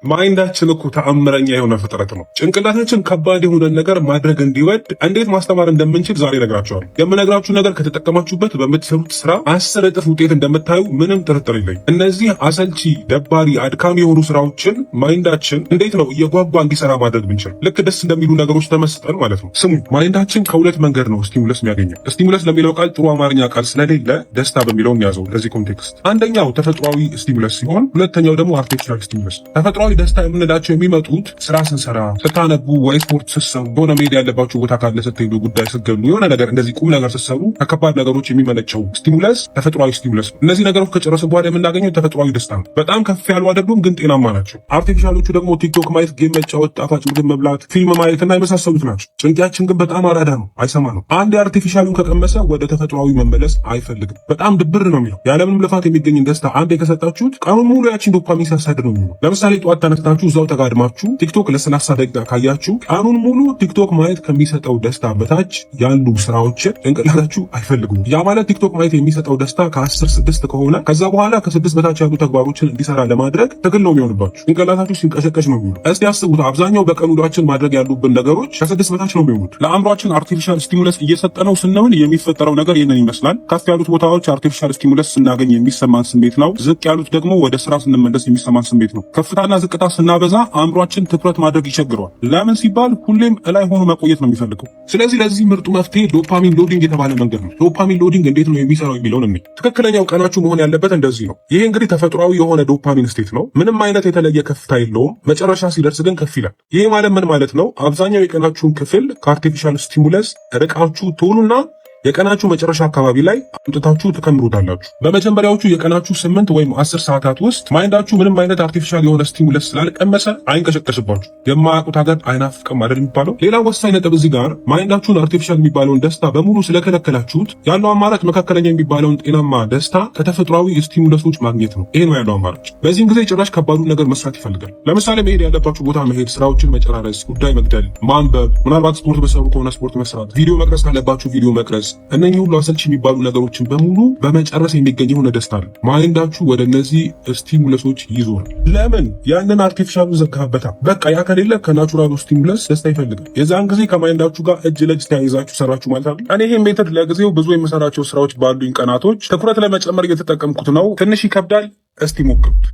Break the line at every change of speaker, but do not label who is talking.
ማይንዳችን እኮ ተአምረኛ የሆነ ፍጥረት ነው። ጭንቅላታችን ከባድ የሆነ ነገር ማድረግ እንዲወድ እንዴት ማስተማር እንደምንችል ዛሬ እነግራችኋለሁ። የምነግራችሁ ነገር ከተጠቀማችሁበት በምትሰሩት ስራ 10 እጥፍ ውጤት እንደምታዩ ምንም ጥርጥር የለኝም። እነዚህ አሰልቺ፣ ደባሪ፣ አድካሚ የሆኑ ስራዎችን ማይንዳችን እንዴት ነው እየጓጓ እንዲሰራ ማድረግ ብንችል፣ ልክ ደስ እንደሚሉ ነገሮች ተመስጠን ማለት ነው። ስሙ፣ ማይንዳችን ከሁለት መንገድ ነው ስቲሙለስ የሚያገኘው። ስቲሙለስ ለሚለው ቃል ጥሩ አማርኛ ቃል ስለሌለ ደስታ በሚለው እንያዘው ለዚህ ኮንቴክስት። አንደኛው ተፈጥሯዊ ስቲሙለስ ሲሆን፣ ሁለተኛው ደግሞ አርቲፊሻል ስቲሙለስ። ተፈጥሯዊ ደስታ የምንላቸው የሚመጡት ስራ ስንሰራ፣ ስታነቡ፣ ወይ ስፖርት ስትሰሩ፣ የሆነ መሄድ ያለባችሁ ቦታ ካለ ስትሄዱ፣ ጉዳይ ስትገሉ፣ የሆነ ነገር እንደዚህ ቁም ነገር ስትሰሩ ከከባድ ነገሮች የሚመነጨው ስቲሙለስ ተፈጥሯዊ ስቲሙለስ ነው። እነዚህ ነገሮች ከጨረስን በኋላ የምናገኘው ተፈጥሯዊ ደስታ ነው። በጣም ከፍ ያሉ አይደሉም፣ ግን ጤናማ ናቸው። አርቲፊሻሎቹ ደግሞ ቲክቶክ ማየት፣ ጌም መጫወት፣ ጣፋጭ ምግብ መብላት፣ ፊልም ማየት እና የመሳሰሉት ናቸው። ጭንቅያችን ግን በጣም አራዳ ነው፣ አይሰማ ነው። አንድ የአርቲፊሻሉን ከቀመሰ ወደ ተፈጥሯዊ መመለስ አይፈልግም። በጣም ድብር ነው የሚለው። ያለምንም ልፋት የሚገኝን ደስታ አንዴ ከሰጣችሁት ቀኑን ሙሉ ያችን ዶፓሚን ሲያሳድር ነው የሚለው። ለምሳሌ ጠዋት ተነስታችሁ እዛው ተጋድማችሁ ቲክቶክ ለ30 ደቂቃ ካያችሁ ቀኑን ሙሉ ቲክቶክ ማየት ከሚሰጠው ደስታ በታች ያሉ ስራዎችን ጭንቅላታችሁ አይፈልጉም። ያ ማለት ቲክቶክ ማየት የሚሰጠው ደስታ ከ10 6 ከሆነ ከዛ በኋላ ከ6 በታች ያሉ ተግባሮችን እንዲሰራ ለማድረግ ትግል ነው የሚሆንባችሁ። ጭንቅላታችሁ ሲንቀሸቀሽ ነው የሚሆነው። እስቲ አስቡት፣ አብዛኛው በቀን ውሏችን ማድረግ ያሉብን ነገሮች ከ6 በታች ነው የሚሆኑት። ለአእምሯችን አርቲፊሻል ስቲሙለስ እየሰጠነው ስንሆን የሚፈጠረው ነገር ይህንን ይመስላል። ከፍ ያሉት ቦታዎች አርቲፊሻል ስቲሙለስ ስናገኝ የሚሰማን ስሜት ነው። ዝቅ ያሉት ደግሞ ወደ ስራ ስንመለስ የሚሰማን ስሜት ነው። ከፍታና ዝቅታ ስናበዛ አእምሯችን ትኩረት ማድረግ ይቸግረዋል። ለምን ሲባል ሁሌም እላይ ሆኖ መቆየት ነው የሚፈልገው። ስለዚህ ለዚህ ምርጡ መፍትሄ ዶፓሚን ሎዲንግ የተባለ መንገድ ነው። ዶፓሚን ሎዲንግ እንዴት ነው የሚሰራው የሚለውን እንዴ። ትክክለኛው ቀናችሁ መሆን ያለበት እንደዚህ ነው። ይሄ እንግዲህ ተፈጥሯዊ የሆነ ዶፓሚን ስቴት ነው። ምንም አይነት የተለየ ከፍታ የለውም። መጨረሻ ሲደርስ ግን ከፍ ይላል። ይሄ ማለት ምን ማለት ነው? አብዛኛው የቀናችሁን ክፍል ከአርቲፊሻል ስቲሙለስ ርቃችሁ ትውሉና የቀናችሁ መጨረሻ አካባቢ ላይ አምጥታችሁ ትከምሩታላችሁ። በመጀመሪያዎቹ የቀናችሁ 8 ወይም 10 ሰዓታት ውስጥ ማይንዳችሁ ምንም አይነት አርቲፊሻል የሆነ ስቲሙለስ ስላልቀመሰ አይንቀሸቀሽባችሁ። የማያውቁት ሀገር አይናፍቅም አይደል የሚባለው። ሌላው ወሳኝ ነጥብ እዚህ ጋር ማይንዳችሁን አርቲፊሻል የሚባለውን ደስታ በሙሉ ስለከለከላችሁት ያለው አማራጭ መካከለኛ የሚባለውን ጤናማ ደስታ ከተፈጥሯዊ ስቲሙለሶች ማግኘት ነው። ይሄ ነው ያለው አማራጭ። በዚህም ጊዜ ጭራሽ ከባዱን ነገር መስራት ይፈልጋል። ለምሳሌ መሄድ ያለባችሁ ቦታ መሄድ፣ ስራዎችን መጨራረስ፣ ጉዳይ መግደል፣ ማንበብ፣ ምናልባት ስፖርት በሰሩ ከሆነ ስፖርት መስራት፣ ቪዲዮ መቅረጽ ካለባችሁ ቪዲዮ መቅረጽ። እነኚህ ሁሉ አሰልቺ የሚባሉ ነገሮችን በሙሉ በመጨረስ የሚገኝ የሆነ ደስታ ነው። ማይንዳችሁ ወደ እነዚህ ስቲሙለሶች ይዞራል። ለምን? ያንን አርቲፊሻሉ ዘጋበታ። በቃ ያ ከሌለ ከናቹራሉ ስቲሙለስ ደስታ ይፈልጋል። የዛን ጊዜ ከማይንዳችሁ ጋር እጅ ለእጅ ተያይዛችሁ ሰራችሁ ማለት ነው። እኔ ይሄን ሜተድ ለጊዜው ብዙ የምሰራቸው ስራዎች ባሉኝ ቀናቶች ትኩረት ለመጨመር እየተጠቀምኩት ነው። ትንሽ ይከብዳል። እስቲ ሞክሩት።